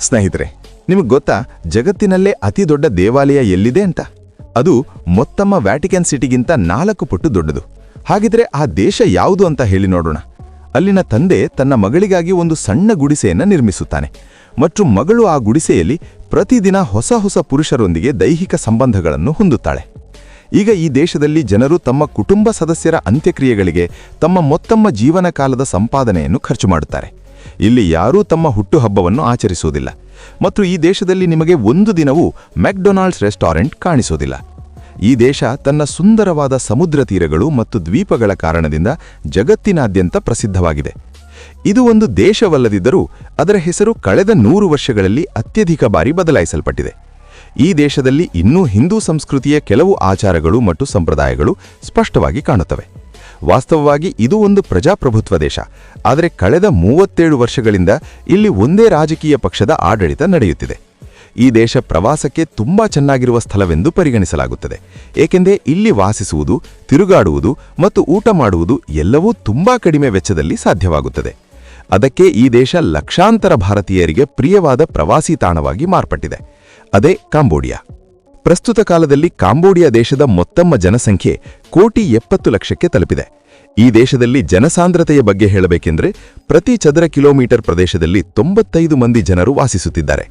ಸ್ನೇಹಿತರೆ, ನಿಮಗೆ ಗೊತ್ತಾ ಜಗತ್ತಿನಲ್ಲೇ ಅತಿ ದೊಡ್ಡ ದೇವಾಲಯ ಎಲ್ಲಿದೆ ಅಂತ? ಅದು ಮೊತ್ತಮ್ಮ ವ್ಯಾಟಿಕನ್ ಸಿಟಿಗಿಂತ 4 ಪಟ್ಟು ದೊಡ್ಡದು. ಹಾಗಿದ್ರೆ ಆ ದೇಶ ಯಾವುದು ಅಂತ ಹೇಳಿ ನೋಡೋಣ. ಅಲ್ಲಿನ ತಂದೆ ತನ್ನ ಮಗಳಿಗಾಗಿ ಒಂದು ಸಣ್ಣ ಗುಡಿಸೆಯನ್ನು ನಿರ್ಮಿಸುತ್ತಾನೆ ಮತ್ತು ಮಗಳು ಆ ಗುಡಿಸೆಯಲ್ಲಿ ಪ್ರತಿದಿನ ಹೊಸ ಹೊಸ ಪುರುಷರೊಂದಿಗೆ ದೈಹಿಕ ಸಂಬಂಧಗಳನ್ನು ಹೊಂದುತ್ತಾಳೆ. ಈಗ ಈ ದೇಶದಲ್ಲಿ ಜನರು ತಮ್ಮ ಕುಟುಂಬ ಸದಸ್ಯರ ಅಂತ್ಯಕ್ರಿಯೆಗಳಿಗೆ ತಮ್ಮ ಮೊತ್ತಮ್ಮ ಜೀವನ ಕಾಲದ ಸಂಪಾದನೆಯನ್ನು ಖರ್ಚು ಮಾಡುತ್ತಾರೆ. ಇಲ್ಲಿ ಯಾರೂ ತಮ್ಮ ಹುಟ್ಟುಹಬ್ಬವನ್ನು ಆಚರಿಸುವುದಿಲ್ಲ ಮತ್ತು ಈ ದೇಶದಲ್ಲಿ ನಿಮಗೆ ಒಂದು ದಿನವೂ ಮೆಕ್ಡೊನಾಲ್ಡ್ಸ್ ರೆಸ್ಟಾರೆಂಟ್ ಕಾಣಿಸೋದಿಲ್ಲ. ಈ ದೇಶ ತನ್ನ ಸುಂದರವಾದ ಸಮುದ್ರ ತೀರಗಳು ಮತ್ತು ದ್ವೀಪಗಳ ಕಾರಣದಿಂದ ಜಗತ್ತಿನಾದ್ಯಂತ ಪ್ರಸಿದ್ಧವಾಗಿದೆ. ಇದು ಒಂದು ದೇಶವಲ್ಲದಿದ್ದರೂ ಅದರ ಹೆಸರು ಕಳೆದ 100 ವರ್ಷಗಳಲ್ಲಿ ಅತ್ಯಧಿಕ ಬಾರಿ ಬದಲಾಯಿಸಲ್ಪಟ್ಟಿದೆ. ಈ ದೇಶದಲ್ಲಿ ಇನ್ನೂ ಹಿಂದೂ ಸಂಸ್ಕೃತಿಯ ಕೆಲವು ಆಚಾರಗಳು ಮತ್ತು ಸಂಪ್ರದಾಯಗಳು ಸ್ಪಷ್ಟವಾಗಿ ಕಾಣುತ್ತವೆ. ವಾಸ್ತವವಾಗಿ ಇದು ಒಂದು ಪ್ರಜಾಪ್ರಭುತ್ವ ದೇಶ, ಆದರೆ ಕಳೆದ 37 ವರ್ಷಗಳಿಂದ ಇಲ್ಲಿ ಒಂದೇ ರಾಜಕೀಯ ಪಕ್ಷದ ಆಡಳಿತ ನಡೆಯುತ್ತಿದೆ. ಈ ದೇಶ ಪ್ರವಾಸಕ್ಕೆ ತುಂಬಾ ಚೆನ್ನಾಗಿರುವ ಸ್ಥಳವೆಂದು ಪರಿಗಣಿಸಲಾಗುತ್ತದೆ, ಏಕೆಂದರೆ ಇಲ್ಲಿ ವಾಸಿಸುವುದು, ತಿರುಗಾಡುವುದು ಮತ್ತು ಊಟ ಮಾಡುವುದು ಎಲ್ಲವೂ ತುಂಬಾ ಕಡಿಮೆ ವೆಚ್ಚದಲ್ಲಿ ಸಾಧ್ಯವಾಗುತ್ತದೆ. ಅದಕ್ಕೆ ಈ ದೇಶ ಲಕ್ಷಾಂತರ ಭಾರತೀಯರಿಗೆ ಪ್ರಿಯವಾದ ಪ್ರವಾಸಿ ತಾಣವಾಗಿ ಮಾರ್ಪಟ್ಟಿದೆ. ಅದೇ ಕಾಂಬೋಡಿಯಾ. ಪ್ರಸ್ತುತ ಕಾಲದಲ್ಲಿ ಕಾಂಬೋಡಿಯಾ ದೇಶದ ಮೊತ್ತಮ್ಮ ಜನಸಂಖ್ಯೆ 1,70,00,000ಕ್ಕೆ ತಲುಪಿದೆ. ಈ ದೇಶದಲ್ಲಿ ಜನಸಾಂದ್ರತೆಯ ಬಗ್ಗೆ ಹೇಳಬೇಕೆಂದರೆ ಪ್ರತಿ ಚದರ ಕಿಲೋಮೀಟರ್ ಪ್ರದೇಶದಲ್ಲಿ 95 ಮಂದಿ ಜನರು ವಾಸಿಸುತ್ತಿದ್ದಾರೆ.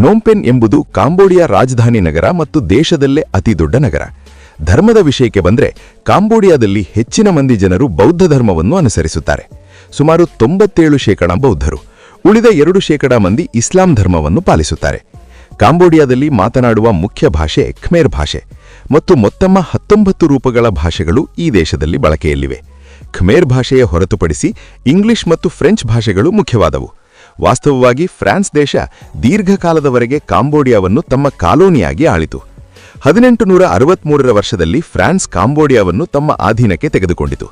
ನೋಂಪೆನ್ ಎಂಬುದು ಕಾಂಬೋಡಿಯಾ ರಾಜಧಾನಿ ನಗರ ಮತ್ತು ದೇಶದಲ್ಲೇ ಅತಿದೊಡ್ಡ ನಗರ. ಧರ್ಮದ ವಿಷಯಕ್ಕೆ ಬಂದರೆ ಕಾಂಬೋಡಿಯಾದಲ್ಲಿ ಹೆಚ್ಚಿನ ಮಂದಿ ಜನರು ಬೌದ್ಧ ಧರ್ಮವನ್ನು ಅನುಸರಿಸುತ್ತಾರೆ. ಸುಮಾರು 97% ಬೌದ್ಧರು, ಉಳಿದ 2% ಮಂದಿ ಇಸ್ಲಾಂ ಧರ್ಮವನ್ನು ಪಾಲಿಸುತ್ತಾರೆ. ಕಾಂಬೋಡಿಯಾದಲ್ಲಿ ಮಾತನಾಡುವ ಮುಖ್ಯ ಭಾಷೆ ಖಮೇರ್ ಭಾಷೆ ಮತ್ತು ಮೊತ್ತಮ್ಮ 19 ರೂಪಗಳ ಭಾಷೆಗಳು ಈ ದೇಶದಲ್ಲಿ ಬಳಕೆಯಲ್ಲಿವೆ. ಖಮೇರ್ ಭಾಷೆಯ ಹೊರತುಪಡಿಸಿ ಇಂಗ್ಲಿಷ್ ಮತ್ತು ಫ್ರೆಂಚ್ ಭಾಷೆಗಳು ಮುಖ್ಯವಾದವು. ವಾಸ್ತವವಾಗಿ ಫ್ರಾನ್ಸ್ ದೇಶ ದೀರ್ಘಕಾಲದವರೆಗೆ ಕಾಂಬೋಡಿಯಾವನ್ನು ತಮ್ಮ ಕಾಲೋನಿಯಾಗಿ ಆಳಿತು. 1863ರ ವರ್ಷದಲ್ಲಿ ಫ್ರಾನ್ಸ್ ಕಾಂಬೋಡಿಯಾವನ್ನು ತಮ್ಮ ಅಧೀನಕ್ಕೆ ತೆಗೆದುಕೊಂಡಿತು.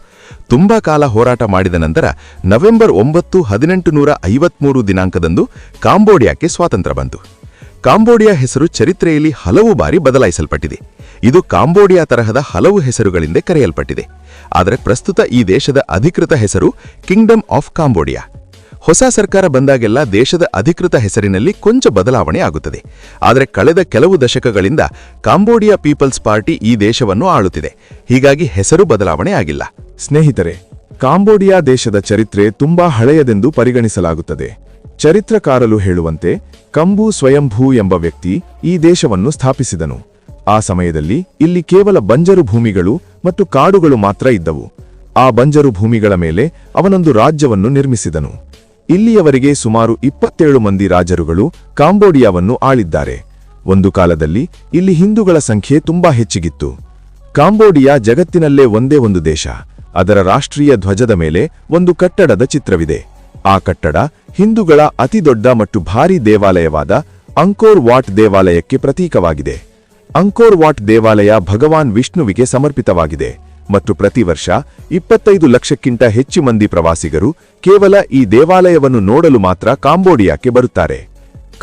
ತುಂಬಾ ಕಾಲ ಹೋರಾಟ ಮಾಡಿದ ನಂತರ ನವೆಂಬರ್ 9, 1853 ದಿನಾಂಕದಂದು ಕಾಂಬೋಡಿಯಾಕ್ಕೆ ಸ್ವಾತಂತ್ರ್ಯ ಬಂತು. ಕಾಂಬೋಡಿಯಾ ಹೆಸರು ಚರಿತ್ರೆಯಲ್ಲಿ ಹಲವು ಬಾರಿ ಬದಲಾಯಿಸಲ್ಪಟ್ಟಿದೆ. ಇದು ಕಾಂಬೋಡಿಯಾ ತರಹದ ಹಲವು ಹೆಸರುಗಳಿಂದ ಕರೆಯಲ್ಪಟ್ಟಿದೆ. ಆದರೆ ಪ್ರಸ್ತುತ ಈ ದೇಶದ ಅಧಿಕೃತ ಹೆಸರು ಕಿಂಗ್ಡಮ್ ಆಫ್ ಕಾಂಬೋಡಿಯಾ. ಹೊಸ ಸರ್ಕಾರ ಬಂದಾಗೆಲ್ಲ ದೇಶದ ಅಧಿಕೃತ ಹೆಸರಿನಲ್ಲಿ ಕೊಂಚ ಬದಲಾವಣೆ ಆಗುತ್ತದೆ. ಆದರೆ ಕಳೆದ ಕೆಲವು ದಶಕಗಳಿಂದ ಕಾಂಬೋಡಿಯಾ ಪೀಪಲ್ಸ್ ಪಾರ್ಟಿ ಈ ದೇಶವನ್ನು ಆಳುತ್ತಿದೆ. ಹೀಗಾಗಿ ಹೆಸರು ಬದಲಾವಣೆ ಆಗಿಲ್ಲ. ಸ್ನೇಹಿತರೆ, ಕಾಂಬೋಡಿಯಾ ದೇಶದ ಚರಿತ್ರೆ ತುಂಬಾ ಹಳೆಯದೆಂದು ಪರಿಗಣಿಸಲಾಗುತ್ತದೆ. ಚರಿತ್ರಕಾರರು ಹೇಳುವಂತೆ ಕಂಬು ಸ್ವಯಂಭೂ ಎಂಬ ವ್ಯಕ್ತಿ ಈ ದೇಶವನ್ನು ಸ್ಥಾಪಿಸಿದನು. ಆ ಸಮಯದಲ್ಲಿ ಇಲ್ಲಿ ಕೇವಲ ಬಂಜರು ಭೂಮಿಗಳು ಮತ್ತು ಕಾಡುಗಳು ಮಾತ್ರ ಇದ್ದವು. ಆ ಬಂಜರು ಭೂಮಿಗಳ ಮೇಲೆ ಅವನೊಂದು ರಾಜ್ಯವನ್ನು ನಿರ್ಮಿಸಿದನು. ಇಲ್ಲಿಯವರೆಗೆ ಸುಮಾರು 27 ಮಂದಿ ರಾಜರುಗಳು ಕಾಂಬೋಡಿಯಾವನ್ನು ಆಳಿದ್ದಾರೆ. ಒಂದು ಕಾಲದಲ್ಲಿ ಇಲ್ಲಿ ಹಿಂದೂಗಳ ಸಂಖ್ಯೆ ತುಂಬಾ ಹೆಚ್ಚಿಗಿತ್ತು. ಕಾಂಬೋಡಿಯಾ ಜಗತ್ತಿನಲ್ಲೇ ಒಂದೇ ಒಂದು ದೇಶ. ಅದರ ರಾಷ್ಟ್ರೀಯ ಧ್ವಜದ ಮೇಲೆ ಒಂದು ಕಟ್ಟಡದ ಚಿತ್ರವಿದೆ. ಆ ಕಟ್ಟಡ ಹಿಂದೂಗಳ ಅತಿದೊಡ್ಡ ಮತ್ತು ಭಾರೀ ದೇವಾಲಯವಾದ ಅಂಕೋರ್ ವಾಟ್ ದೇವಾಲಯಕ್ಕೆ ಪ್ರತೀಕವಾಗಿದೆ. ಅಂಕೋರ್ ವಾಟ್ ದೇವಾಲಯ ಭಗವಾನ್ ವಿಷ್ಣುವಿಗೆ ಸಮರ್ಪಿತವಾಗಿದೆ ಮತ್ತು ಪ್ರತಿ ವರ್ಷ 25 ಲಕ್ಷಕ್ಕಿಂತ ಹೆಚ್ಚು ಮಂದಿ ಪ್ರವಾಸಿಗರು ಕೇವಲ ಈ ದೇವಾಲಯವನ್ನು ನೋಡಲು ಮಾತ್ರ ಕಾಂಬೋಡಿಯಾಕ್ಕೆ ಬರುತ್ತಾರೆ.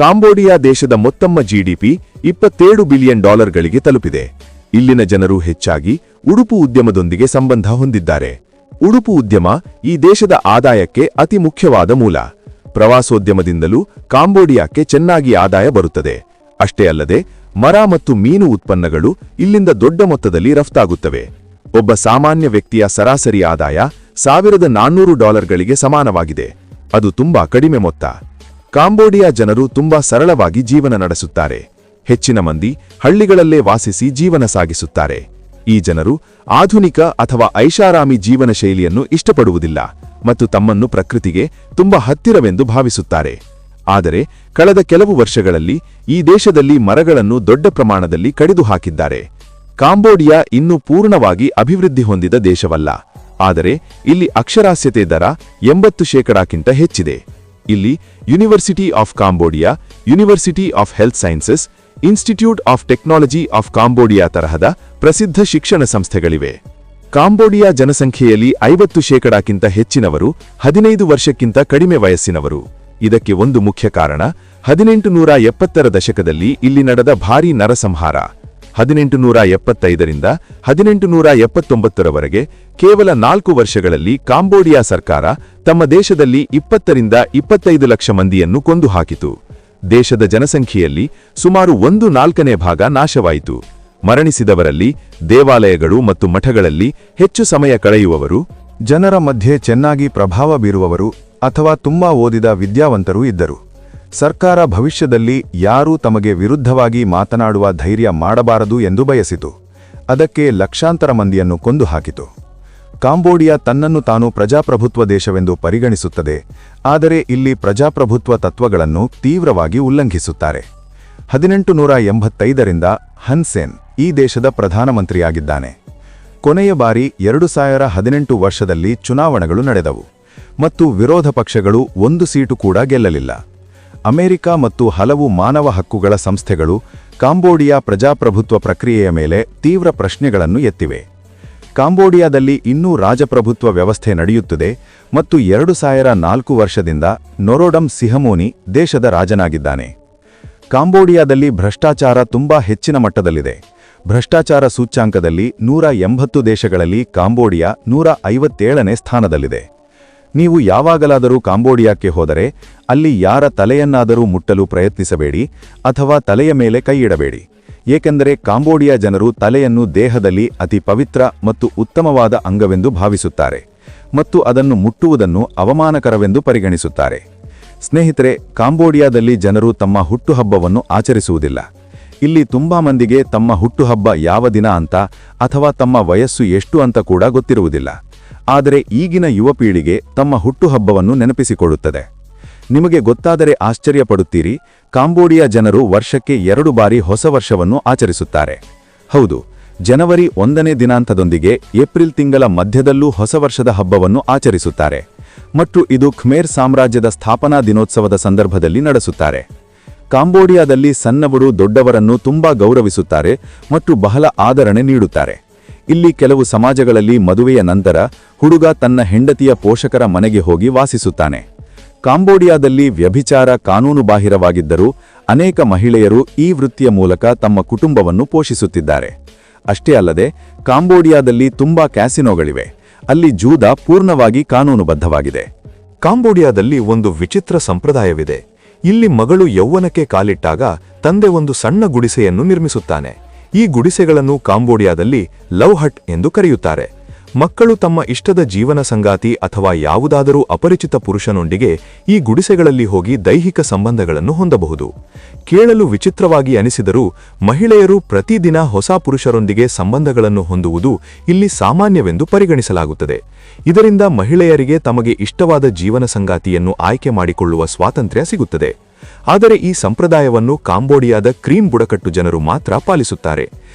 ಕಾಂಬೋಡಿಯಾ ದೇಶದ ಮೊತ್ತಮ್ಮ ಜಿಡಿಪಿ $27 ಬಿಲಿಯನ್ ತಲುಪಿದೆ. ಇಲ್ಲಿನ ಜನರು ಹೆಚ್ಚಾಗಿ ಉಡುಪು ಉದ್ಯಮದೊಂದಿಗೆ ಸಂಬಂಧ ಹೊಂದಿದ್ದಾರೆ. ಉಡುಪು ಉದ್ಯಮ ಈ ದೇಶದ ಆದಾಯಕ್ಕೆ ಅತಿ ಮುಖ್ಯವಾದ ಮೂಲ. ಪ್ರವಾಸೋದ್ಯಮದಿಂದಲೂ ಕಾಂಬೋಡಿಯಾಕ್ಕೆ ಚೆನ್ನಾಗಿ ಆದಾಯ ಬರುತ್ತದೆ. ಅಷ್ಟೇ ಅಲ್ಲದೆ ಮರ ಮತ್ತು ಮೀನು ಉತ್ಪನ್ನಗಳು ಇಲ್ಲಿಂದ ದೊಡ್ಡ ಮೊತ್ತದಲ್ಲಿ ರಫ್ತಾಗುತ್ತವೆ. ಒಬ್ಬ ಸಾಮಾನ್ಯ ವ್ಯಕ್ತಿಯ ಸರಾಸರಿ ಆದಾಯ $1,400 ಸಮಾನವಾಗಿದೆ. ಅದು ತುಂಬಾ ಕಡಿಮೆ ಮೊತ್ತ. ಕಾಂಬೋಡಿಯಾ ಜನರು ತುಂಬಾ ಸರಳವಾಗಿ ಜೀವನ ನಡೆಸುತ್ತಾರೆ. ಹೆಚ್ಚಿನ ಮಂದಿ ಹಳ್ಳಿಗಳಲ್ಲೇ ವಾಸಿಸಿ ಜೀವನ ಸಾಗಿಸುತ್ತಾರೆ. ಈ ಜನರು ಆಧುನಿಕ ಅಥವಾ ಐಷಾರಾಮಿ ಜೀವನ ಶೈಲಿಯನ್ನು ಇಷ್ಟಪಡುವುದಿಲ್ಲ ಮತ್ತು ತಮ್ಮನ್ನು ಪ್ರಕೃತಿಗೆ ತುಂಬಾ ಹತ್ತಿರವೆಂದು ಭಾವಿಸುತ್ತಾರೆ. ಆದರೆ ಕಳೆದ ಕೆಲವು ವರ್ಷಗಳಲ್ಲಿ ಈ ದೇಶದಲ್ಲಿ ಮರಗಳನ್ನು ದೊಡ್ಡ ಪ್ರಮಾಣದಲ್ಲಿ ಕಡಿದು ಹಾಕಿದ್ದಾರೆ. ಕಾಂಬೋಡಿಯಾ ಇನ್ನೂ ಪೂರ್ಣವಾಗಿ ಅಭಿವೃದ್ಧಿ ಹೊಂದಿದ ದೇಶವಲ್ಲ, ಆದರೆ ಇಲ್ಲಿ ಅಕ್ಷರಾಸ್ಯತೆ ದರ 80%ಕ್ಕಿಂತ ಹೆಚ್ಚಿದೆ. ಇಲ್ಲಿ university of Cambodia, university of health sciences, institute of technology of Cambodia ತರಹದ ಪ್ರಸಿದ್ಧ ಶಿಕ್ಷಣ ಸಂಸ್ಥೆಗಳಿವೆ. ಕಾಂಬೋಡಿಯಾ ಜನಸಂಖ್ಯೆಯಲ್ಲಿ 50%ಕ್ಕಿಂತ ಹೆಚ್ಚಿನವರು 15 ವರ್ಷಕ್ಕಿಂತ ಕಡಿಮೆ ವಯಸ್ಸಿನವರು. ಇದಕ್ಕೆ ಒಂದು ಮುಖ್ಯ ಕಾರಣ 1870ರ ದಶಕದಲ್ಲಿ ಇಲ್ಲಿ ನಡೆದ ಭಾರೀ ನರಸಂಹಾರ. 1875ರಿಂದ 1879ರವರೆಗೆ ಕೇವಲ 4 ವರ್ಷಗಳಲ್ಲಿ ಕಾಂಬೋಡಿಯಾ ಸರ್ಕಾರ ತಮ್ಮ ದೇಶದಲ್ಲಿ 20ರಿಂದ 25 ಲಕ್ಷ ಮಂದಿಯನ್ನು ಕೊಂದು ಹಾಕಿತು. ದೇಶದ ಜನಸಂಖ್ಯೆಯಲ್ಲಿ ಸುಮಾರು 1/4 ಭಾಗ ನಾಶವಾಯಿತು. ಮರಣಿಸಿದವರಲ್ಲಿ ದೇವಾಲಯಗಳು ಮತ್ತು ಮಠಗಳಲ್ಲಿ ಹೆಚ್ಚು ಸಮಯ ಕಳೆಯುವವರು, ಜನರ ಮಧ್ಯೆ ಚೆನ್ನಾಗಿ ಪ್ರಭಾವ ಬೀರುವವರು ಅಥವಾ ತುಂಬಾ ಓದಿದ ವಿದ್ಯಾವಂತರೂ ಇದ್ದರು. ಸರ್ಕಾರ ಭವಿಷ್ಯದಲ್ಲಿ ಯಾರೂ ತಮಗೆ ವಿರುದ್ಧವಾಗಿ ಮಾತನಾಡುವ ಧೈರ್ಯ ಮಾಡಬಾರದು ಎಂದು ಬಯಸಿತು. ಅದಕ್ಕೆ ಲಕ್ಷಾಂತರ ಮಂದಿಯನ್ನು ಕೊಂದು ಹಾಕಿತು. ಕಾಂಬೋಡಿಯಾ ತನ್ನನ್ನು ತಾನು ಪ್ರಜಾಪ್ರಭುತ್ವ ದೇಶವೆಂದು ಪರಿಗಣಿಸುತ್ತದೆ, ಆದರೆ ಇಲ್ಲಿ ಪ್ರಜಾಪ್ರಭುತ್ವ ತತ್ವಗಳನ್ನು ತೀವ್ರವಾಗಿ ಉಲ್ಲಂಘಿಸುತ್ತಾರೆ. 1885ರಿಂದ ಹನ್ ಸೆನ್ ಈ ದೇಶದ ಪ್ರಧಾನಮಂತ್ರಿಯಾಗಿದ್ದಾನೆ. ಕೊನೆಯ ಬಾರಿ 2018 ವರ್ಷದಲ್ಲಿ ಚುನಾವಣೆಗಳು ನಡೆದವು ಮತ್ತು ವಿರೋಧ ಪಕ್ಷಗಳು 1 ಸೀಟು ಕೂಡ ಗೆಲ್ಲಲಿಲ್ಲ. ಅಮೆರಿಕ ಮತ್ತು ಹಲವು ಮಾನವ ಹಕ್ಕುಗಳ ಸಂಸ್ಥೆಗಳು ಕಾಂಬೋಡಿಯಾ ಪ್ರಜಾಪ್ರಭುತ್ವ ಪ್ರಕ್ರಿಯೆಯ ಮೇಲೆ ತೀವ್ರ ಪ್ರಶ್ನೆಗಳನ್ನು ಎತ್ತಿವೆ. ಕಾಂಬೋಡಿಯಾದಲ್ಲಿ ಇನ್ನೂ ರಾಜಪ್ರಭುತ್ವ ವ್ಯವಸ್ಥೆ ನಡೆಯುತ್ತದೆ ಮತ್ತು 2004 ವರ್ಷದಿಂದ ನೊರೊಡಮ್ ಸಿಹಮೋನಿ ದೇಶದ ರಾಜನಾಗಿದ್ದಾನೆ. ಕಾಂಬೋಡಿಯಾದಲ್ಲಿ ಭ್ರಷ್ಟಾಚಾರ ತುಂಬಾ ಹೆಚ್ಚಿನ ಮಟ್ಟದಲ್ಲಿದೆ. ಭ್ರಷ್ಟಾಚಾರ ಸೂಚ್ಯಾಂಕದಲ್ಲಿ 180 ದೇಶಗಳಲ್ಲಿ ಕಾಂಬೋಡಿಯಾ 157ನೇ ಸ್ಥಾನದಲ್ಲಿದೆ. ನೀವು ಯಾವಾಗಲಾದರೂ ಕಾಂಬೋಡಿಯಾಕ್ಕೆ ಹೋದರೆ ಅಲ್ಲಿ ಯಾರ ತಲೆಯನ್ನಾದರೂ ಮುಟ್ಟಲು ಪ್ರಯತ್ನಿಸಬೇಡಿ ಅಥವಾ ತಲೆಯ ಮೇಲೆ ಕೈಯಿಡಬೇಡಿ, ಏಕೆಂದರೆ ಕಾಂಬೋಡಿಯಾ ಜನರು ತಲೆಯನ್ನು ದೇಹದಲ್ಲಿ ಅತಿ ಪವಿತ್ರ ಮತ್ತು ಉತ್ತಮವಾದ ಅಂಗವೆಂದು ಭಾವಿಸುತ್ತಾರೆ ಮತ್ತು ಅದನ್ನು ಮುಟ್ಟುವುದನ್ನು ಅವಮಾನಕರವೆಂದು ಪರಿಗಣಿಸುತ್ತಾರೆ. ಸ್ನೇಹಿತರೆ, ಕಾಂಬೋಡಿಯಾದಲ್ಲಿ ಜನರು ತಮ್ಮ ಹುಟ್ಟುಹಬ್ಬವನ್ನು ಆಚರಿಸುವುದಿಲ್ಲ. ಇಲ್ಲಿ ತುಂಬಾ ಮಂದಿಗೆ ತಮ್ಮ ಹುಟ್ಟುಹಬ್ಬ ಯಾವ ದಿನ ಅಂತ ಅಥವಾ ತಮ್ಮ ವಯಸ್ಸು ಎಷ್ಟು ಅಂತ ಕೂಡ ಗೊತ್ತಿರುವುದಿಲ್ಲ. ಆದರೆ ಈಗಿನ ಯುವ ಪೀಳಿಗೆ ತಮ್ಮ ಹುಟ್ಟುಹಬ್ಬವನ್ನು ನೆನಪಿಸಿಕೊಳ್ಳುತ್ತದೆ. ನಿಮಗೆ ಗೊತ್ತಾದರೆ ಆಶ್ಚರ್ಯಪಡುತ್ತೀರಿ, ಕಾಂಬೋಡಿಯಾ ಜನರು ವರ್ಷಕ್ಕೆ 2 ಬಾರಿ ಹೊಸ ವರ್ಷವನ್ನು ಆಚರಿಸುತ್ತಾರೆ. ಹೌದು, ಜನವರಿ 1ನೇ ದಿನಾಂಕದೊಂದಿಗೆ ಏಪ್ರಿಲ್ ತಿಂಗಳ ಮಧ್ಯದಲ್ಲೂ ಹೊಸ ವರ್ಷದ ಹಬ್ಬವನ್ನು ಆಚರಿಸುತ್ತಾರೆ ಮತ್ತು ಇದು ಖಮೇರ್ ಸಾಮ್ರಾಜ್ಯದ ಸ್ಥಾಪನಾ ದಿನೋತ್ಸವದ ಸಂದರ್ಭದಲ್ಲಿ ನಡೆಸುತ್ತಾರೆ. ಕಾಂಬೋಡಿಯಾದಲ್ಲಿ ಸಣ್ಣವರು ದೊಡ್ಡವರನ್ನು ತುಂಬಾ ಗೌರವಿಸುತ್ತಾರೆ ಮತ್ತು ಬಹಳ ಆದರಣೆ ನೀಡುತ್ತಾರೆ. ಇಲ್ಲಿ ಕೆಲವು ಸಮಾಜಗಳಲ್ಲಿ ಮದುವೆಯ ನಂತರ ಹುಡುಗ ತನ್ನ ಹೆಂಡತಿಯ ಪೋಷಕರ ಮನೆಗೆ ಹೋಗಿ ವಾಸಿಸುತ್ತಾನೆ. ಕಾಂಬೋಡಿಯಾದಲ್ಲಿ ವ್ಯಭಿಚಾರ ಕಾನೂನುಬಾಹಿರವಾಗಿದ್ದರೂ ಅನೇಕ ಮಹಿಳೆಯರು ಈ ವೃತ್ತಿಯ ಮೂಲಕ ತಮ್ಮ ಕುಟುಂಬವನ್ನು ಪೋಷಿಸುತ್ತಿದ್ದಾರೆ. ಅಷ್ಟೇ ಅಲ್ಲದೆ ಕಾಂಬೋಡಿಯಾದಲ್ಲಿ ತುಂಬಾ ಕ್ಯಾಸಿನೋಗಳಿವೆ. ಅಲ್ಲಿ ಜೂದ ಪೂರ್ಣವಾಗಿ ಕಾನೂನುಬದ್ಧವಾಗಿದೆ. ಕಾಂಬೋಡಿಯಾದಲ್ಲಿ ಒಂದು ವಿಚಿತ್ರ ಸಂಪ್ರದಾಯವಿದೆ. ಇಲ್ಲಿ ಮಗಳು ಯೌವನಕ್ಕೆ ಕಾಲಿಟ್ಟಾಗ ತಂದೆ ಒಂದು ಸಣ್ಣ ಗುಡಿಸೆಯನ್ನು ನಿರ್ಮಿಸುತ್ತಾನೆ. ಈ ಗುಡಿಸೆಗಳನ್ನು ಕಾಂಬೋಡಿಯಾದಲ್ಲಿ ಲವ್ ಹಟ್ ಎಂದು ಕರೆಯುತ್ತಾರೆ. ಮಕ್ಕಳು ತಮ್ಮ ಇಷ್ಟದ ಜೀವನ ಸಂಗಾತಿ ಅಥವಾ ಯಾವುದಾದರೂ ಅಪರಿಚಿತ ಪುರುಷನೊಂದಿಗೆ ಈ ಗುಡಿಸೆಗಳಲ್ಲಿ ಹೋಗಿ ದೈಹಿಕ ಸಂಬಂಧಗಳನ್ನು ಹೊಂದಬಹುದು. ಕೇಳಲು ವಿಚಿತ್ರವಾಗಿ ಅನಿಸಿದರೂ ಮಹಿಳೆಯರು ಪ್ರತಿದಿನ ಹೊಸ ಪುರುಷರೊಂದಿಗೆ ಸಂಬಂಧಗಳನ್ನು ಹೊಂದುವುದು ಇಲ್ಲಿ ಸಾಮಾನ್ಯವೆಂದು ಪರಿಗಣಿಸಲಾಗುತ್ತದೆ. ಇದರಿಂದ ಮಹಿಳೆಯರಿಗೆ ತಮಗೆ ಇಷ್ಟವಾದ ಜೀವನ ಸಂಗಾತಿಯನ್ನು ಆಯ್ಕೆ ಮಾಡಿಕೊಳ್ಳುವ ಸ್ವಾತಂತ್ರ್ಯ ಸಿಗುತ್ತದೆ. ಆದರೆ ಈ ಸಂಪ್ರದಾಯವನ್ನು ಕಾಂಬೋಡಿಯಾದ ಕ್ರೀಮ್ ಬುಡಕಟ್ಟು ಜನರು ಮಾತ್ರ ಪಾಲಿಸುತ್ತಾರೆ.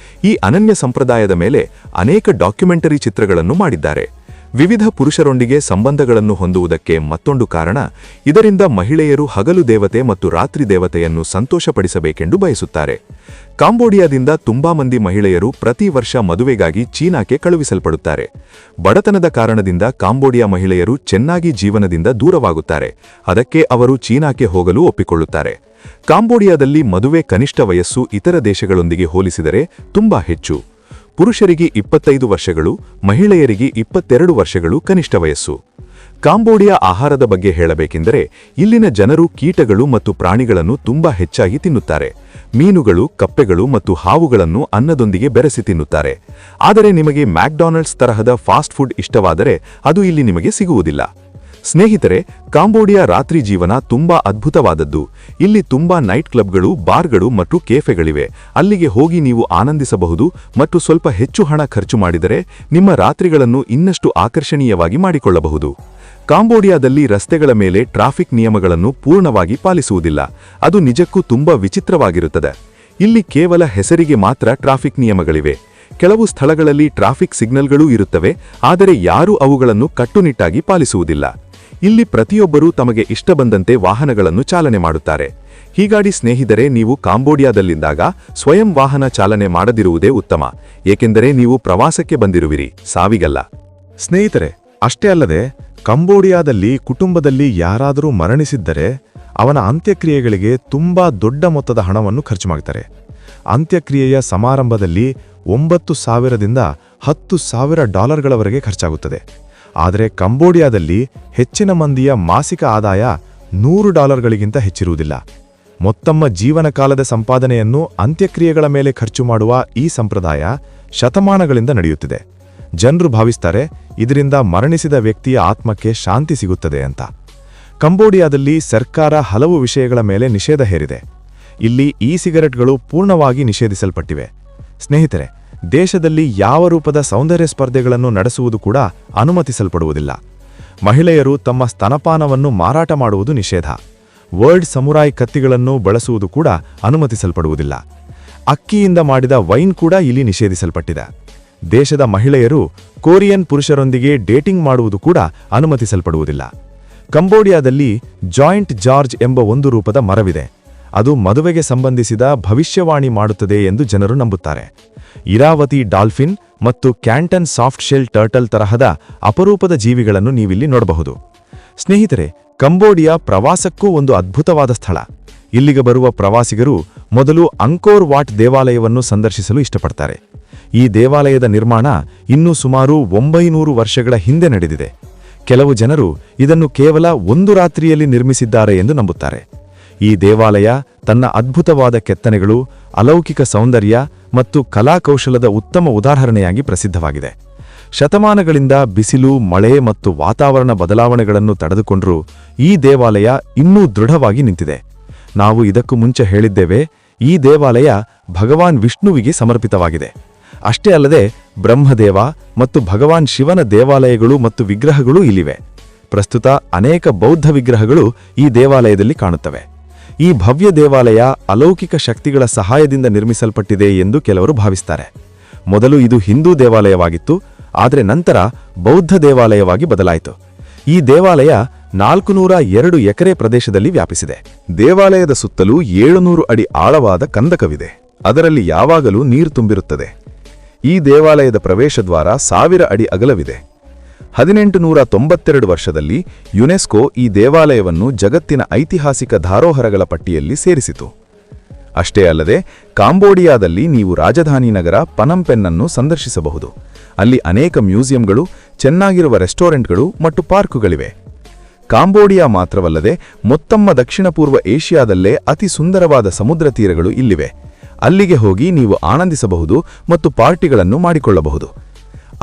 ಈ ಅನನ್ಯ ಸಂಪ್ರದಾಯದ ಮೇಲೆ ಅನೇಕ ಡಾಕ್ಯುಮೆಂಟರಿ ಚಿತ್ರಗಳನ್ನು ಮಾಡಿದ್ದಾರೆ. ವಿವಿಧ ಪುರುಷರೊಂದಿಗೆ ಸಂಬಂಧಗಳನ್ನು ಹೊಂದುವುದಕ್ಕೆ ಮತ್ತೊಂದು ಕಾರಣ, ಇದರಿಂದ ಮಹಿಳೆಯರು ಹಗಲು ದೇವತೆ ಮತ್ತು ರಾತ್ರಿ ದೇವತೆಯನ್ನು ಸಂತೋಷಪಡಿಸಬೇಕೆಂದು ಬಯಸುತ್ತಾರೆ. ಕಾಂಬೋಡಿಯಾದಿಂದ ತುಂಬಾ ಮಂದಿ ಮಹಿಳೆಯರು ಪ್ರತಿ ವರ್ಷ ಮದುವೆಗಾಗಿ ಚೀನಾಕ್ಕೆ ಕಳುಹಿಸಲ್ಪಡುತ್ತಾರೆ. ಬಡತನದ ಕಾರಣದಿಂದ ಕಾಂಬೋಡಿಯಾ ಮಹಿಳೆಯರು ಚೆನ್ನಾಗಿ ಜೀವನದಿಂದ ದೂರವಾಗುತ್ತಾರೆ. ಅದಕ್ಕೆ ಅವರು ಚೀನಾಕ್ಕೆ ಹೋಗಲು ಒಪ್ಪಿಕೊಳ್ಳುತ್ತಾರೆ. ಕಾಂಬೋಡಿಯಾದಲ್ಲಿ ಮದುವೆ ಕನಿಷ್ಠ ವಯಸ್ಸು ಇತರ ದೇಶಗಳೊಂದಿಗೆ ಹೋಲಿಸಿದರೆ ತುಂಬಾ ಹೆಚ್ಚು. ಪುರುಷರಿಗೆ 25 ವರ್ಷಗಳು, ಮಹಿಳೆಯರಿಗೆ 22 ವರ್ಷಗಳು ಕನಿಷ್ಠ ವಯಸ್ಸು. ಕಾಂಬೋಡಿಯಾ ಆಹಾರದ ಬಗ್ಗೆ ಹೇಳಬೇಕೆಂದರೆ ಇಲ್ಲಿನ ಜನರು ಕೀಟಗಳು ಮತ್ತು ಪ್ರಾಣಿಗಳನ್ನು ತುಂಬಾ ಹೆಚ್ಚಾಗಿ ತಿನ್ನುತ್ತಾರೆ. ಮೀನುಗಳು, ಕಪ್ಪೆಗಳು ಮತ್ತು ಹಾವುಗಳನ್ನು ಅನ್ನದೊಂದಿಗೆ ಬೆರೆಸಿ ತಿನ್ನುತ್ತಾರೆ. ಆದರೆ ನಿಮಗೆ ಮ್ಯಾಕ್ಡೊನಾಲ್ಡ್ಸ್ ತರಹದ ಫಾಸ್ಟ್ ಫುಡ್ ಇಷ್ಟವಾದರೆ ಅದು ಇಲ್ಲಿ ನಿಮಗೆ ಸಿಗುವುದಿಲ್ಲ. ಸ್ನೇಹಿತರೆ, ಕಾಂಬೋಡಿಯಾ ರಾತ್ರಿ ಜೀವನ ತುಂಬಾ ಅದ್ಭುತವಾದದ್ದು. ಇಲ್ಲಿ ತುಂಬಾ ನೈಟ್ ಕ್ಲಬ್ಗಳು, ಬಾರ್ಗಳು ಮತ್ತು ಕೇಫೆಗಳಿವೆ. ಅಲ್ಲಿಗೆ ಹೋಗಿ ನೀವು ಆನಂದಿಸಬಹುದು ಮತ್ತು ಸ್ವಲ್ಪ ಹೆಚ್ಚು ಹಣ ಖರ್ಚು ಮಾಡಿದರೆ ನಿಮ್ಮ ರಾತ್ರಿಗಳನ್ನು ಇನ್ನಷ್ಟು ಆಕರ್ಷಣೀಯವಾಗಿ ಮಾಡಿಕೊಳ್ಳಬಹುದು. ಕಾಂಬೋಡಿಯಾದಲ್ಲಿ ರಸ್ತೆಗಳ ಮೇಲೆ ಟ್ರಾಫಿಕ್ ನಿಯಮಗಳನ್ನು ಪೂರ್ಣವಾಗಿ ಪಾಲಿಸುವುದಿಲ್ಲ. ಅದು ನಿಜಕ್ಕೂ ತುಂಬಾ ವಿಚಿತ್ರವಾಗಿರುತ್ತದೆ. ಇಲ್ಲಿ ಕೇವಲ ಹೆಸರಿಗೆ ಮಾತ್ರ ಟ್ರಾಫಿಕ್ ನಿಯಮಗಳಿವೆ. ಕೆಲವು ಸ್ಥಳಗಳಲ್ಲಿ ಟ್ರಾಫಿಕ್ ಸಿಗ್ನಲ್ಗಳೂ ಇರುತ್ತವೆ, ಆದರೆ ಯಾರೂ ಅವುಗಳನ್ನು ಕಟ್ಟುನಿಟ್ಟಾಗಿ ಪಾಲಿಸುವುದಿಲ್ಲ. ಇಲ್ಲಿ ಪ್ರತಿಯೊಬ್ಬರೂ ತಮಗೆ ಇಷ್ಟ ಬಂದಂತೆ ವಾಹನಗಳನ್ನು ಚಾಲನೆ ಮಾಡುತ್ತಾರೆ. ಹೀಗಾಗಿ ಸ್ನೇಹಿತರೆ, ನೀವು ಕಾಂಬೋಡಿಯಾದಲ್ಲಿದ್ದಾಗ ಸ್ವಯಂ ವಾಹನ ಚಾಲನೆ ಮಾಡದಿರುವುದೇ ಉತ್ತಮ, ಏಕೆಂದರೆ ನೀವು ಪ್ರವಾಸಕ್ಕೆ ಬಂದಿರುವಿರಿ, ಸಾವಿಗಲ್ಲ. ಸ್ನೇಹಿತರೆ, ಅಷ್ಟೇ ಅಲ್ಲದೆ ಕಂಬೋಡಿಯಾದಲ್ಲಿ ಕುಟುಂಬದಲ್ಲಿ ಯಾರಾದರೂ ಮರಣಿಸಿದ್ದರೆ ಅವನ ಅಂತ್ಯಕ್ರಿಯೆಗಳಿಗೆ ತುಂಬಾ ದೊಡ್ಡ ಮೊತ್ತದ ಹಣವನ್ನು ಖರ್ಚು ಮಾಡ್ತಾರೆ. ಅಂತ್ಯಕ್ರಿಯೆಯ ಸಮಾರಂಭದಲ್ಲಿ $9,000ದಿಂದ $10,000 ಖರ್ಚಾಗುತ್ತದೆ. ಆದರೆ ಕಂಬೋಡಿಯಾದಲ್ಲಿ ಹೆಚ್ಚಿನ ಮಂದಿಯ ಮಾಸಿಕ ಆದಾಯ $100ಗಿಂತ ಹೆಚ್ಚಿರುವುದಿಲ್ಲ. ಮೊತ್ತಮ್ಮ ಜೀವನಕಾಲದ ಸಂಪಾದನೆಯನ್ನು ಅಂತ್ಯಕ್ರಿಯೆಗಳ ಮೇಲೆ ಖರ್ಚು ಮಾಡುವ ಈ ಸಂಪ್ರದಾಯ ಶತಮಾನಗಳಿಂದ ನಡೆಯುತ್ತಿದೆ. ಜನರು ಭಾವಿಸ್ತಾರೆ ಇದರಿಂದ ಮರಣಿಸಿದ ವ್ಯಕ್ತಿಯ ಆತ್ಮಕ್ಕೆ ಶಾಂತಿ ಸಿಗುತ್ತದೆ ಅಂತ. ಕಂಬೋಡಿಯಾದಲ್ಲಿ ಸರ್ಕಾರ ಹಲವು ವಿಷಯಗಳ ಮೇಲೆ ನಿಷೇಧ ಹೇರಿದೆ. ಇಲ್ಲಿ ಈ ಸಿಗರೆಟ್ಗಳು ಪೂರ್ಣವಾಗಿ ನಿಷೇಧಿಸಲ್ಪಟ್ಟಿವೆ. ಸ್ನೇಹಿತರೆ, ದೇಶದಲ್ಲಿ ಯಾವ ರೂಪದ ಸೌಂದರ್ಯ ಸ್ಪರ್ಧೆಗಳನ್ನು ನಡೆಸುವುದು ಕೂಡ ಅನುಮತಿಸಲ್ಪಡುವುದಿಲ್ಲ. ಮಹಿಳೆಯರು ತಮ್ಮ ಸ್ತನಪಾನವನ್ನು ಮಾರಾಟ ಮಾಡುವುದು ನಿಷೇಧ. ವರ್ಲ್ಡ್ ಸಮುರಾಯ್ ಕತ್ತಿಗಳನ್ನು ಬಳಸುವುದು ಕೂಡ ಅನುಮತಿಸಲ್ಪಡುವುದಿಲ್ಲ. ಅಕ್ಕಿಯಿಂದ ಮಾಡಿದ ವೈನ್ ಕೂಡ ಇಲ್ಲಿ ನಿಷೇಧಿಸಲ್ಪಟ್ಟಿದೆ. ದೇಶದ ಮಹಿಳೆಯರು ಕೊರಿಯನ್ ಪುರುಷರೊಂದಿಗೆ ಡೇಟಿಂಗ್ ಮಾಡುವುದು ಕೂಡ ಅನುಮತಿಸಲ್ಪಡುವುದಿಲ್ಲ. ಕಂಬೋಡಿಯಾದಲ್ಲಿ ಜಾಯಿಂಟ್ ಜಾರ್ಜ್ ಎಂಬ ಒಂದು ರೂಪದ ಮರವಿದೆ. ಅದು ಮದುವೆಗೆ ಸಂಬಂಧಿಸಿದ ಭವಿಷ್ಯವಾಣಿ ಮಾಡುತ್ತದೆ ಎಂದು ಜನರು ನಂಬುತ್ತಾರೆ. ಇರಾವತಿ ಡಾಲ್ಫಿನ್ ಮತ್ತು ಕ್ಯಾಂಟನ್ ಸಾಫ್ಟ್ ಶೆಲ್ ಟರ್ಟಲ್ ತರಹದ ಅಪರೂಪದ ಜೀವಿಗಳನ್ನು ನೀವಿಲ್ಲಿ ನೋಡಬಹುದು. ಸ್ನೇಹಿತರೆ, ಕಂಬೋಡಿಯಾ ಪ್ರವಾಸಕ್ಕೂ ಒಂದು ಅದ್ಭುತವಾದ ಸ್ಥಳ. ಇಲ್ಲಿಗೆ ಬರುವ ಪ್ರವಾಸಿಗರು ಮೊದಲು ಅಂಕೋರ್ ವಾಟ್ ದೇವಾಲಯವನ್ನು ಸಂದರ್ಶಿಸಲು ಇಷ್ಟಪಡ್ತಾರೆ. ಈ ದೇವಾಲಯದ ನಿರ್ಮಾಣ ಇನ್ನೂ ಸುಮಾರು 900 ವರ್ಷಗಳ ಹಿಂದೆ ನಡೆದಿದೆ. ಕೆಲವು ಜನರು ಇದನ್ನು ಕೇವಲ ಒಂದು ರಾತ್ರಿಯಲ್ಲಿ ನಿರ್ಮಿಸಿದ್ದಾರೆ ಎಂದು ನಂಬುತ್ತಾರೆ. ಈ ದೇವಾಲಯ ತನ್ನ ಅದ್ಭುತವಾದ ಕೆತ್ತನೆಗಳು, ಅಲೌಕಿಕ ಸೌಂದರ್ಯ ಮತ್ತು ಕಲಾಕೌಶಲದ ಉತ್ತಮ ಉದಾಹರಣೆಯಾಗಿ ಪ್ರಸಿದ್ಧವಾಗಿದೆ. ಶತಮಾನಗಳಿಂದ ಬಿಸಿಲು, ಮಳೆ ಮತ್ತು ವಾತಾವರಣ ಬದಲಾವಣೆಗಳನ್ನು ತಡೆದುಕೊಂಡರೂ ಈ ದೇವಾಲಯ ಇನ್ನೂ ದೃಢವಾಗಿ ನಿಂತಿದೆ. ನಾವು ಇದಕ್ಕೂ ಮುಂಚೆ ಹೇಳಿದ್ದೇವೆ, ಈ ದೇವಾಲಯ ಭಗವಾನ್ ವಿಷ್ಣುವಿಗೆ ಸಮರ್ಪಿತವಾಗಿದೆ. ಅಷ್ಟೇ ಅಲ್ಲದೆ ಬ್ರಹ್ಮದೇವ ಮತ್ತು ಭಗವಾನ್ ಶಿವನ ದೇವಾಲಯಗಳು ಮತ್ತು ವಿಗ್ರಹಗಳೂ ಇಲ್ಲಿವೆ. ಪ್ರಸ್ತುತ ಅನೇಕ ಬೌದ್ಧ ವಿಗ್ರಹಗಳು ಈ ದೇವಾಲಯದಲ್ಲಿ ಕಾಣುತ್ತವೆ. ಈ ಭವ್ಯ ದೇವಾಲಯ ಅಲೌಕಿಕ ಶಕ್ತಿಗಳ ಸಹಾಯದಿಂದ ನಿರ್ಮಿಸಲ್ಪಟ್ಟಿದೆ ಎಂದು ಕೆಲವರು ಭಾವಿಸ್ತಾರೆ. ಮೊದಲು ಇದು ಹಿಂದೂ ದೇವಾಲಯವಾಗಿತ್ತು, ಆದರೆ ನಂತರ ಬೌದ್ಧ ದೇವಾಲಯವಾಗಿ ಬದಲಾಯಿತು. ಈ ದೇವಾಲಯ 402 ಎಕರೆ ಪ್ರದೇಶದಲ್ಲಿ ವ್ಯಾಪಿಸಿದೆ. ದೇವಾಲಯದ ಸುತ್ತಲೂ 700 ಅಡಿ ಆಳವಾದ ಕಂದಕವಿದೆ. ಅದರಲ್ಲಿ ಯಾವಾಗಲೂ ನೀರು ತುಂಬಿರುತ್ತದೆ. ಈ ದೇವಾಲಯದ ಪ್ರವೇಶದ್ವಾರ 1000 ಅಡಿ ಅಗಲವಿದೆ. 1892 ವರ್ಷದಲ್ಲಿ ಯುನೆಸ್ಕೋ ಈ ದೇವಾಲಯವನ್ನು ಜಗತ್ತಿನ ಐತಿಹಾಸಿಕ ಧರೋಹರಗಳ ಪಟ್ಟಿಯಲ್ಲಿ ಸೇರಿಸಿತು. ಅಷ್ಟೇ ಅಲ್ಲದೆ ಕಾಂಬೋಡಿಯಾದಲ್ಲಿ ನೀವು ರಾಜಧಾನಿ ನಗರ ಪನಂಪೆನ್ನನ್ನು ಸಂದರ್ಶಿಸಬಹುದು. ಅಲ್ಲಿ ಅನೇಕ ಮ್ಯೂಸಿಯಂಗಳು, ಚೆನ್ನಾಗಿರುವ ರೆಸ್ಟೋರೆಂಟ್ಗಳು ಮತ್ತು ಪಾರ್ಕುಗಳಿವೆ. ಕಾಂಬೋಡಿಯಾ ಮಾತ್ರವಲ್ಲದೆ ಮೊತ್ತಮ್ಮ ದಕ್ಷಿಣ ಪೂರ್ವ ಏಷ್ಯಾದಲ್ಲೇ ಅತಿ ಸುಂದರವಾದ ಸಮುದ್ರ ತೀರಗಳು ಇಲ್ಲಿವೆ. ಅಲ್ಲಿಗೆ ಹೋಗಿ ನೀವು ಆನಂದಿಸಬಹುದು ಮತ್ತು ಪಾರ್ಟಿಗಳನ್ನು ಮಾಡಿಕೊಳ್ಳಬಹುದು.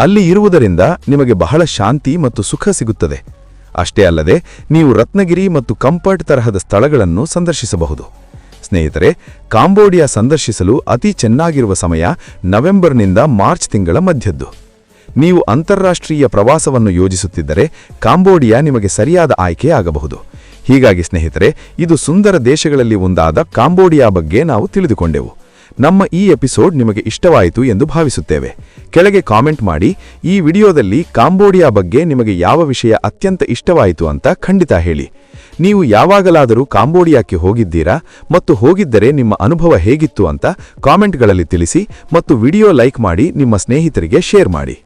ಅಲ್ಲಿ ಇರುವುದರಿಂದ ನಿಮಗೆ ಬಹಳ ಶಾಂತಿ ಮತ್ತು ಸುಖ ಸಿಗುತ್ತದೆ. ಅಷ್ಟೇ ಅಲ್ಲದೆ ನೀವು ರತ್ನಗಿರಿ ಮತ್ತು ಕಂಫರ್ಟ್ ತರಹದ ಸ್ಥಳಗಳನ್ನು ಸಂದರ್ಶಿಸಬಹುದು. ಸ್ನೇಹಿತರೆ, ಕಾಂಬೋಡಿಯಾ ಸಂದರ್ಶಿಸಲು ಅತಿ ಚೆನ್ನಾಗಿರುವ ಸಮಯ ನವೆಂಬರ್ನಿಂದ ಮಾರ್ಚ್ ತಿಂಗಳ ಮಧ್ಯದ್ದು. ನೀವು ಅಂತಾರಾಷ್ಟ್ರೀಯ ಪ್ರವಾಸವನ್ನು ಯೋಜಿಸುತ್ತಿದ್ದರೆ ಕಾಂಬೋಡಿಯಾ ನಿಮಗೆ ಸರಿಯಾದ ಆಯ್ಕೆ ಆಗಬಹುದು. ಹೀಗಾಗಿ ಸ್ನೇಹಿತರೆ, ಇದು ಸುಂದರ ದೇಶಗಳಲ್ಲಿ ಒಂದಾದ ಕಾಂಬೋಡಿಯಾ ಬಗ್ಗೆ ನಾವು ತಿಳಿದುಕೊಂಡೆವು. ನಮ್ಮ ಈ ಎಪಿಸೋಡ್ ನಿಮಗೆ ಇಷ್ಟವಾಯಿತು ಎಂದು ಭಾವಿಸುತ್ತೇವೆ. ಕೆಳಗೆ ಕಾಮೆಂಟ್ ಮಾಡಿ. ಈ ವಿಡಿಯೋದಲ್ಲಿ ಕಾಂಬೋಡಿಯಾ ಬಗ್ಗೆ ನಿಮಗೆ ಯಾವ ವಿಷಯ ಅತ್ಯಂತ ಇಷ್ಟವಾಯಿತು ಅಂತ ಖಂಡಿತ ಹೇಳಿ. ನೀವು ಯಾವಾಗಲಾದರೂ ಕಾಂಬೋಡಿಯಾಕ್ಕೆ ಹೋಗಿದ್ದೀರಾ ಮತ್ತು ಹೋಗಿದ್ದರೆ ನಿಮ್ಮ ಅನುಭವ ಹೇಗಿತ್ತು ಅಂತ ಕಾಮೆಂಟ್ಗಳಲ್ಲಿ ತಿಳಿಸಿ ಮತ್ತು ವಿಡಿಯೋ ಲೈಕ್ ಮಾಡಿ ನಿಮ್ಮ ಸ್ನೇಹಿತರಿಗೆ ಶೇರ್ ಮಾಡಿ.